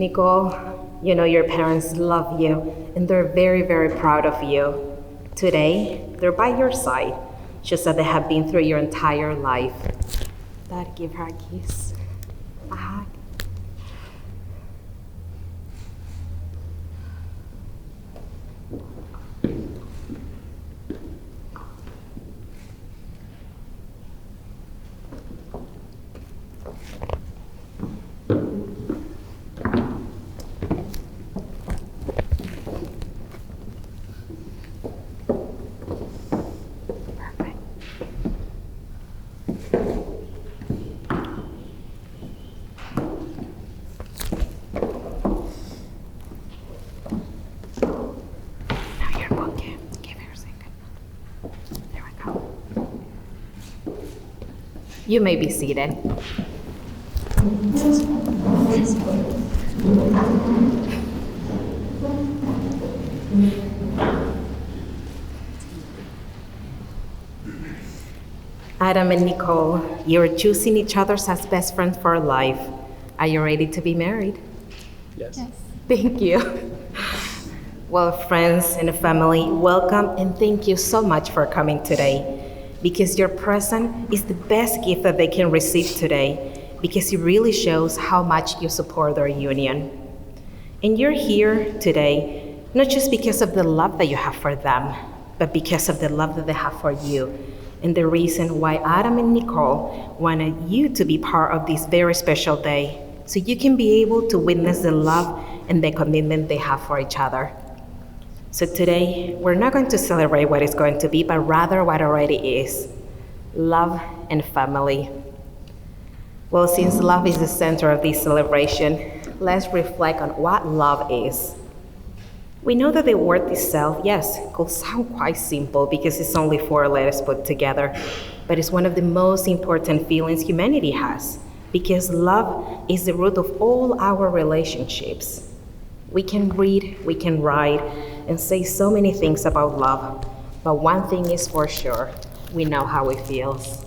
Nicole, you know your parents love you and they're very, very proud of you. Today, they're by your side, just as they have been through your entire life. Dad, give her a kiss, a hug. You may be seated. Adam and Nicole, you're choosing each other as best friends for life. Are you ready to be married? Yes. Thank you. Well, friends and family, welcome and thank you so much for coming today. Because your present is the best gift that they can receive today, because it really shows how much you support their union. And you're here today, not just because of the love that you have for them, but because of the love that they have for you, and the reason why Adam and Nicole wanted you to be part of this very special day, so you can be able to witness the love and the commitment they have for each other. So today, we're not going to celebrate what is going to be, but rather what already is, love and family. Well, since love is the center of this celebration, let's reflect on what love is. We know that the word itself, yes, could sound quite simple because it's only 4 letters put together, but it's one of the most important feelings humanity has, because love is the root of all our relationships. We can read, we can write, and say so many things about love, but one thing is for sure, we know how it feels.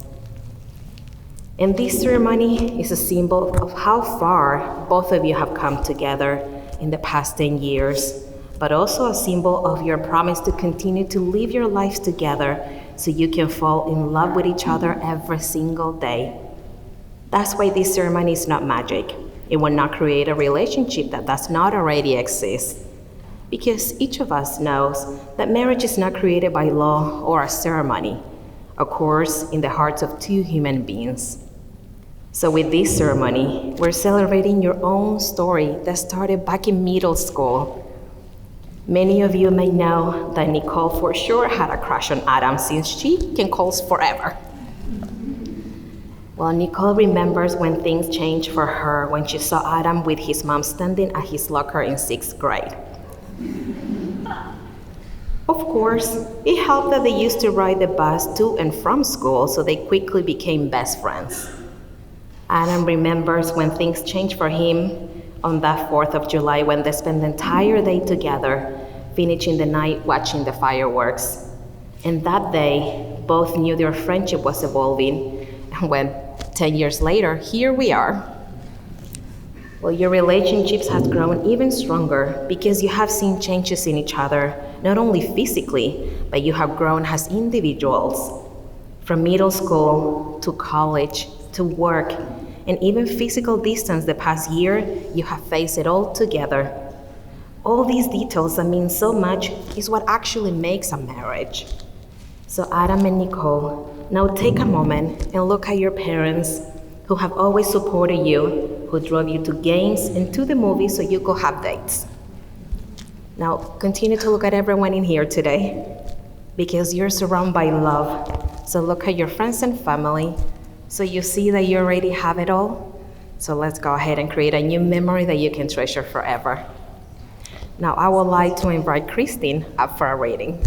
And this ceremony is a symbol of how far both of you have come together in the past 10 years, but also a symbol of your promise to continue to live your lives together so you can fall in love with each other every single day. That's why this ceremony is not magic. It will not create a relationship that does not already exist. Because each of us knows that marriage is not created by law or a ceremony, occurs in the hearts of 2 human beings. So with this ceremony, we're celebrating your own story that started back in middle school. Many of you may know that Nicole for sure had a crush on Adam, since she can calls forever. Well, Nicole remembers when things changed for her when she saw Adam with his mom standing at his locker in 6th grade. Of course, it helped that they used to ride the bus to and from school, so they quickly became best friends. Adam remembers when things changed for him on that 4th of July when they spent the entire day together, finishing the night watching the fireworks. And that day, both knew their friendship was evolving, and when 10 years later, here we are. Well, your relationships have grown even stronger because you have seen changes in each other, not only physically, but you have grown as individuals. From middle school to college to work, and even physical distance the past year, you have faced it all together. All these details that mean so much is what actually makes a marriage. So Adam and Nicole, now take a moment and look at your parents who have always supported you, who drove you to games and to the movies so you could have dates. Now continue to look at everyone in here today because you're surrounded by love. So look at your friends and family so you see that you already have it all. So let's go ahead and create a new memory that you can treasure forever. Now I would like to invite Christine up for a reading.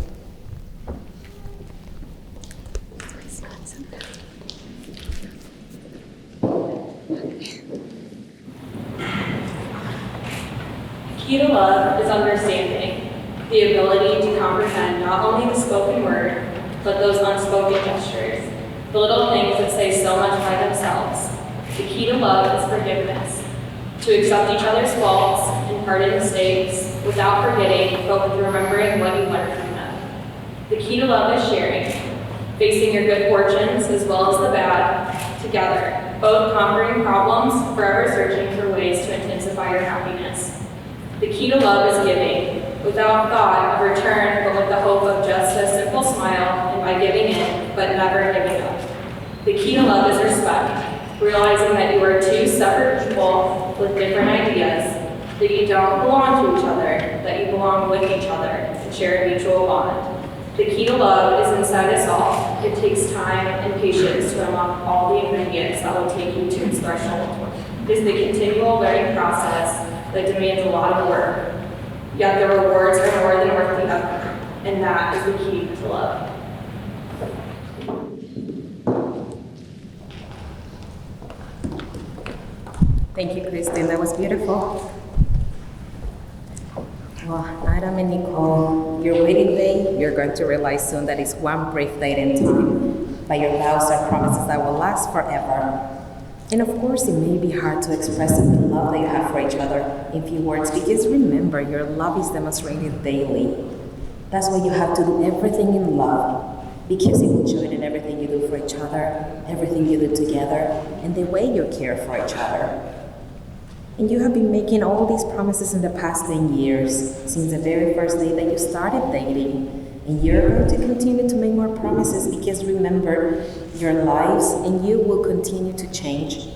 Key to love is understanding, the ability to comprehend not only the spoken word, but those unspoken gestures, the little things that say so much by themselves. The key to love is forgiveness. to accept each other's faults and pardon mistakes without forgetting, but with remembering what you learned from them. The key to love is sharing, facing your good fortunes as well as the bad together, both conquering problems, forever searching for ways to intensify your happiness. The key to love is giving, without thought of return, but with the hope of just a simple smile, and by giving in, but never giving up. The key to love is respect, realizing that you are two separate people with different ideas, that you don't belong to each other, that you belong with each other and share a mutual bond. The key to love is inside us all. It takes time and patience to unlock all the ingredients that will take you to its threshold. It is the continual learning process that demands a lot of work, yet the rewards are more than worth the effort, and that is the key to love. Thank you, Kristen. That was beautiful. Well, Adam and Nicole, your wedding day, you're going to realize soon that it's one brief date in time, but your vows are promises that will last forever. And of course, it may be hard to express the love that you have for each other in few words, because remember, your love is demonstrated daily. That's why you have to do everything in love, because it will show it in everything you do for each other, everything you do together, and the way you care for each other. And you have been making all these promises in the past 10 years, since the very first day that you started dating. And you're going to continue to make more promises because remember, your lives and you will continue to change.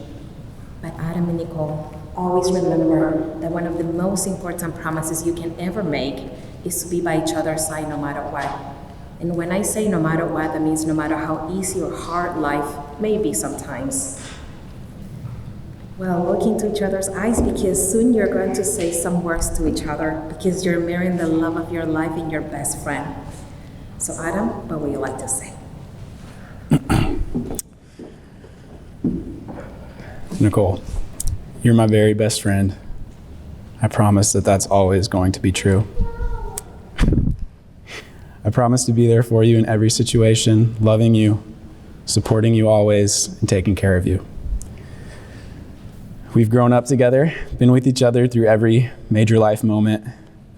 But Adam and Nicole, always remember that one of the most important promises you can ever make is to be by each other's side no matter what. And when I say no matter what, that means no matter how easy or hard life may be sometimes. Well, look into each other's eyes because soon you're going to say some words to each other because you're marrying the love of your life and your best friend. So Adam, what would you like to say? Nicole, you're my very best friend. I promise that that's always going to be true. I promise to be there for you in every situation, loving you, supporting you always, and taking care of you. We've grown up together, been with each other through every major life moment.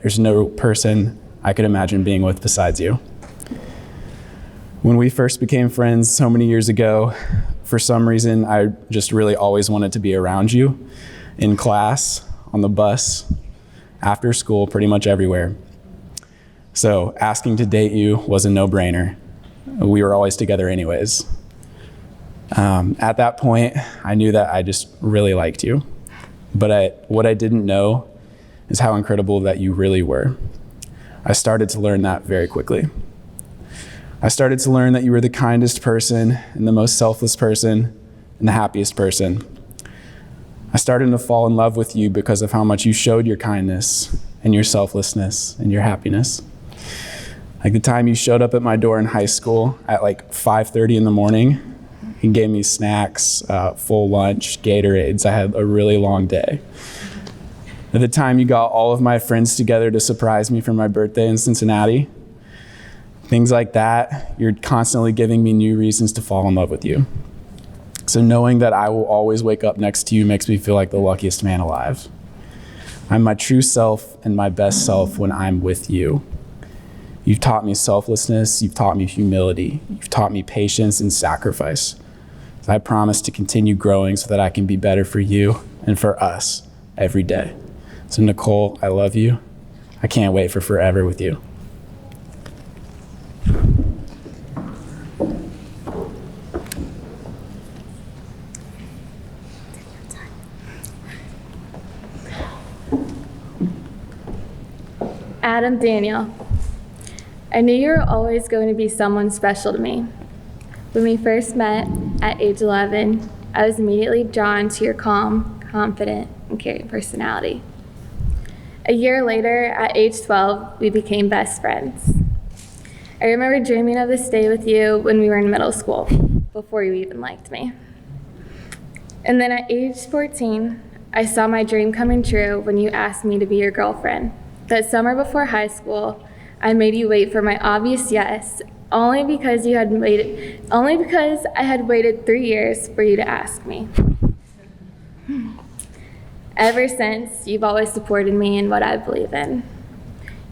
There's no person I could imagine being with besides you. When we first became friends so many years ago, for some reason, I just really always wanted to be around you in class, on the bus, after school, pretty much everywhere. So asking to date you was a no-brainer. We were always together anyways. At that point, I knew that I just really liked you. But what I didn't know is how incredible that you really were. I started to learn that very quickly. I started to learn that you were the kindest person and the most selfless person and the happiest person. I started to fall in love with you because of how much you showed your kindness and your selflessness and your happiness. Like the time you showed up at my door in high school at like 5:30 in the morning and gave me snacks, full lunch, Gatorades. I had a really long day. At the time you got all of my friends together to surprise me for my birthday in Cincinnati. Things like that, you're constantly giving me new reasons to fall in love with you. So knowing that I will always wake up next to you makes me feel like the luckiest man alive. I'm my true self and my best self when I'm with you. You've taught me selflessness, you've taught me humility, you've taught me patience and sacrifice. I promise to continue growing so that I can be better for you and for us every day. So Nicole, I love you. I can't wait for forever with you. Adam Daniel, I knew you were always going to be someone special to me. When we first met at age 11, I was immediately drawn to your calm, confident, and caring personality. A year later, at age 12, we became best friends. I remember dreaming of this day with you when we were in middle school, before you even liked me. And then at age 14, I saw my dream coming true when you asked me to be your girlfriend. That summer before high school, I made you wait for my obvious yes, only because I had waited 3 years for you to ask me. Ever since, you've always supported me in what I believe in.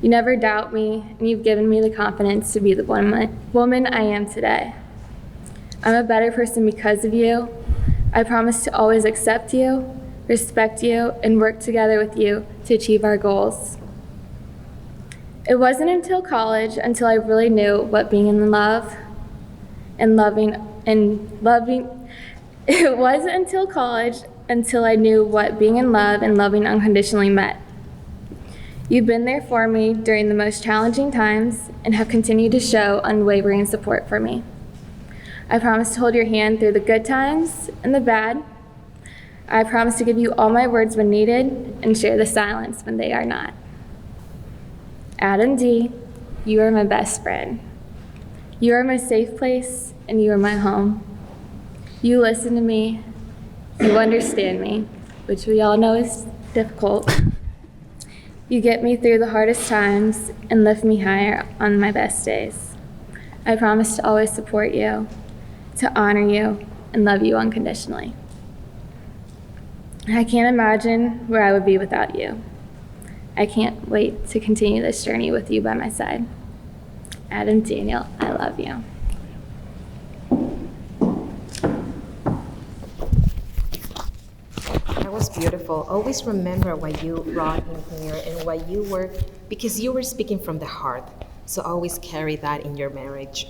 You never doubt me, and you've given me the confidence to be the woman I am today. I'm a better person because of you. I promise to always accept you, respect you, and work together with you to achieve our goals. It wasn't until college until I really knew what being in love and loving. It wasn't until college until I knew what being in love and loving unconditionally meant. You've been there for me during the most challenging times and have continued to show unwavering support for me. I promise to hold your hand through the good times and the bad. I promise to give you all my words when needed and share the silence when they are not. Adam D., you are my best friend. You are my safe place and you are my home. You listen to me, you understand me, which we all know is difficult. You get me through the hardest times and lift me higher on my best days. I promise to always support you, to honor you, and love you unconditionally. I can't imagine where I would be without you. I can't wait to continue this journey with you by my side. Adam Daniel, I love you. That was beautiful. Always remember what you brought in here and what you were, because you were speaking from the heart. So always carry that in your marriage.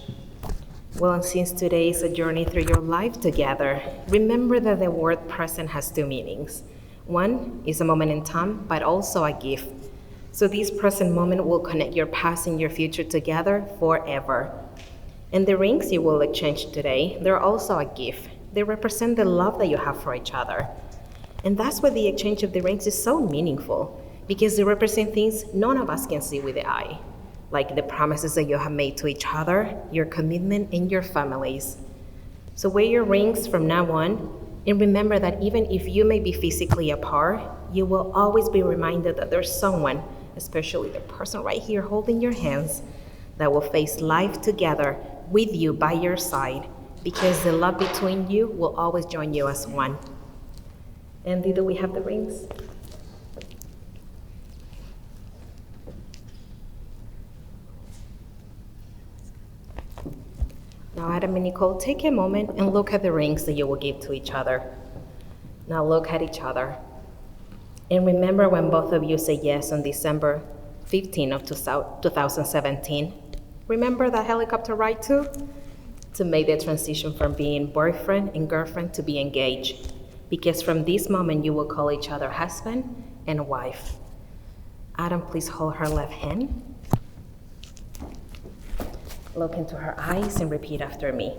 Well, and since today is a journey through your life together, remember that the word present has two meanings. One is a moment in time, but also a gift. So this present moment will connect your past and your future together forever. And the rings you will exchange today, they're also a gift. They represent the love that you have for each other. And that's why the exchange of the rings is so meaningful, because they represent things none of us can see with the eye, like the promises that you have made to each other, your commitment, and your families. So wear your rings from now on, and remember that even if you may be physically apart, you will always be reminded that there's someone, especially the person right here holding your hands, that will face life together with you by your side, because the love between you will always join you as one. Andy, do we have the rings? Now, Adam and Nicole, take a moment and look at the rings that you will give to each other. Now look at each other. And remember when both of you say yes on December 15 of 2017. Remember that helicopter ride too? To make the transition from being boyfriend and girlfriend to be engaged. Because from this moment, you will call each other husband and wife. Adam, please hold her left hand. Look into her eyes and repeat after me.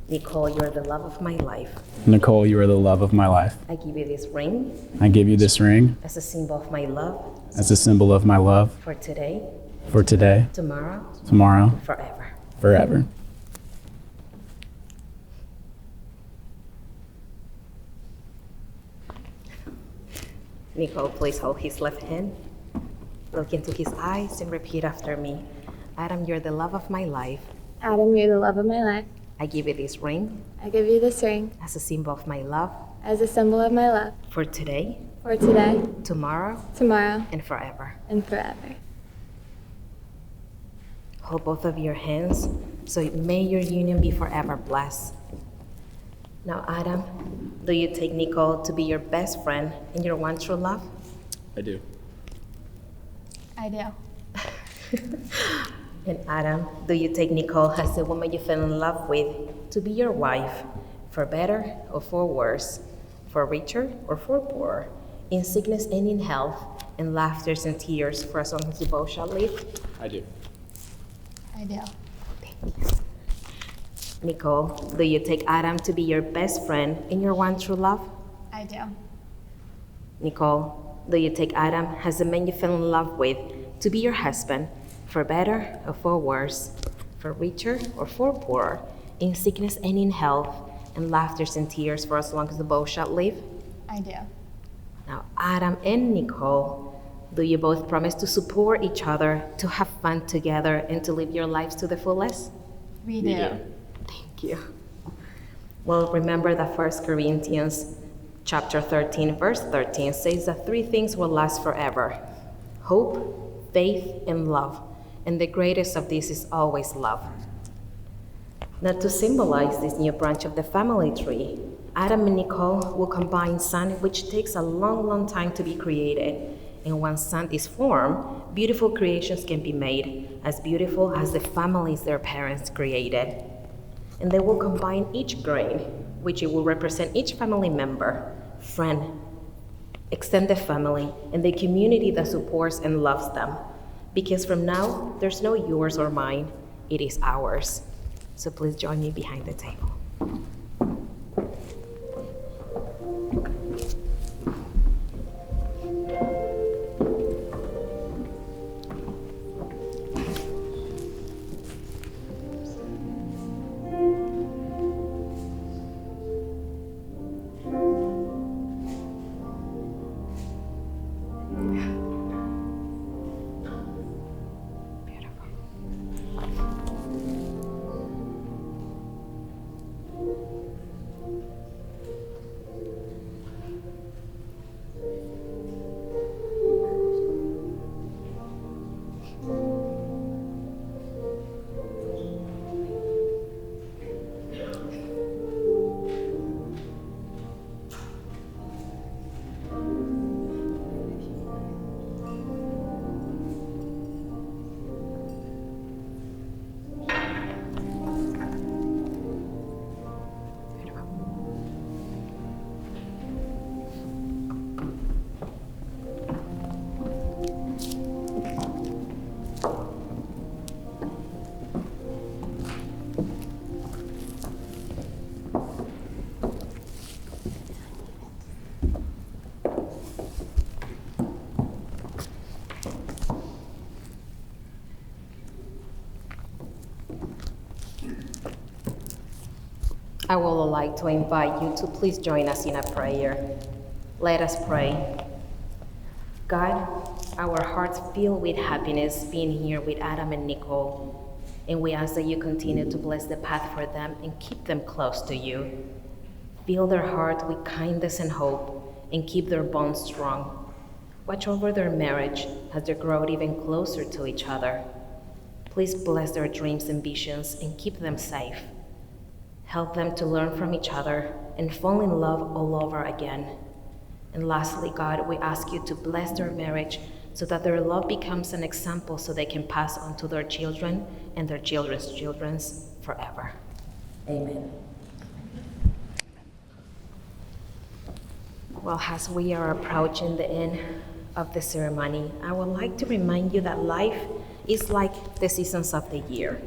Nicole, you are the love of my life. Nicole, you are the love of my life. I give you this ring I give you this ring as a symbol of my love as a symbol of my love for today, for today, tomorrow, tomorrow, forever. forever. Nicole, please hold his left hand. Look into his eyes and repeat after me. Adam, you're the love of my life. Adam, you're the love of my life. I give you this ring I give you this ring as a symbol of my love as a symbol of my love for today, for today, tomorrow, tomorrow, and forever. and forever. Hold both of your hands, so may your union be forever blessed. Now, Adam, do you take Nicole to be your best friend and your one true love? I do. I do. And Adam, do you take Nicole as the woman you fell in love with to be your wife, for better or for worse, for richer or for poorer, in sickness and in health, in laughter and tears, for as long as you both shall live? I do. I do. Nicole, do you take Adam to be your best friend and your one true love? I do. Nicole, do you take Adam as the man you fell in love with to be your husband, for better or for worse, for richer or for poorer, in sickness and in health, in laughter and tears, for as long as the both shall live? I do. Now, Adam and Nicole, do you both promise to support each other, to have fun together, and to live your lives to the fullest? We do. Thank you. Well, remember that 1 Corinthians Chapter 13, verse 13 says that three things will last forever: hope, faith, and love. And the greatest of these is always love. Now, to symbolize this new branch of the family tree, Adam and Nicole will combine sand, which takes a long, long time to be created. And once sand is formed, beautiful creations can be made, as beautiful as the families their parents created. And they will combine each grain, which it will represent each family member, friend, extended family, and the community that supports and loves them. Because from now, there's no yours or mine, it is ours. So please join me behind the table. I would like to invite you to please join us in a prayer. Let us pray. God, our hearts fill with happiness being here with Adam and Nicole, and we ask that you continue to bless the path for them and keep them close to you. Fill their heart with kindness and hope, and keep their bonds strong. Watch over their marriage as they grow even closer to each other. Please bless their dreams and visions and keep them safe. Help them to learn from each other and fall in love all over again. And lastly, God, we ask you to bless their marriage so that their love becomes an example so they can pass on to their children and their children's children forever. Amen. Well, as we are approaching the end of the ceremony, I would like to remind you that life is like the seasons of the year,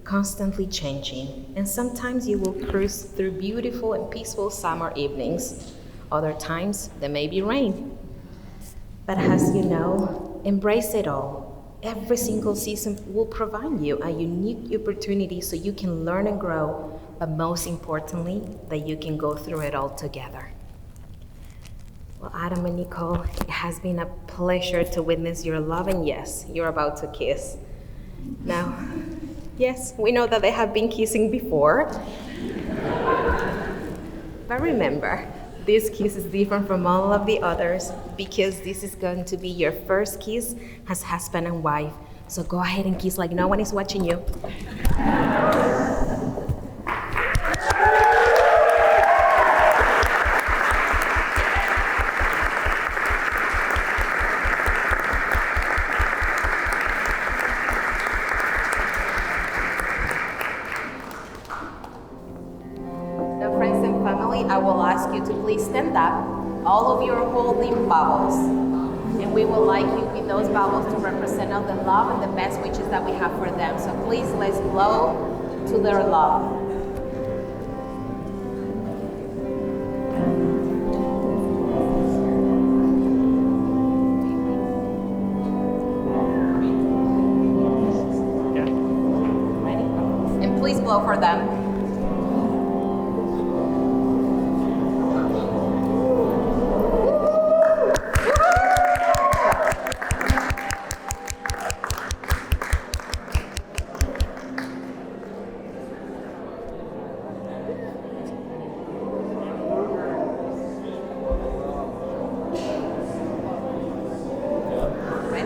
constantly changing, and sometimes you will cruise through beautiful and peaceful summer evenings. Other times, there may be rain. But as you know, embrace it all. Every single season will provide you a unique opportunity so you can learn and grow, but most importantly, that you can go through it all together. Well, Adam and Nicole, it has been a pleasure to witness your love, and yes, you're about to kiss. Now, yes, we know that they have been kissing before. But remember, this kiss is different from all of the others because this is going to be your first kiss as husband and wife. So go ahead and kiss like no one is watching you. I will ask you to please stand up. All of you are holding bubbles. And we would like you with those bubbles to represent all the love and the best wishes that we have for them. So please let's blow to their love. Ready? And please blow for them.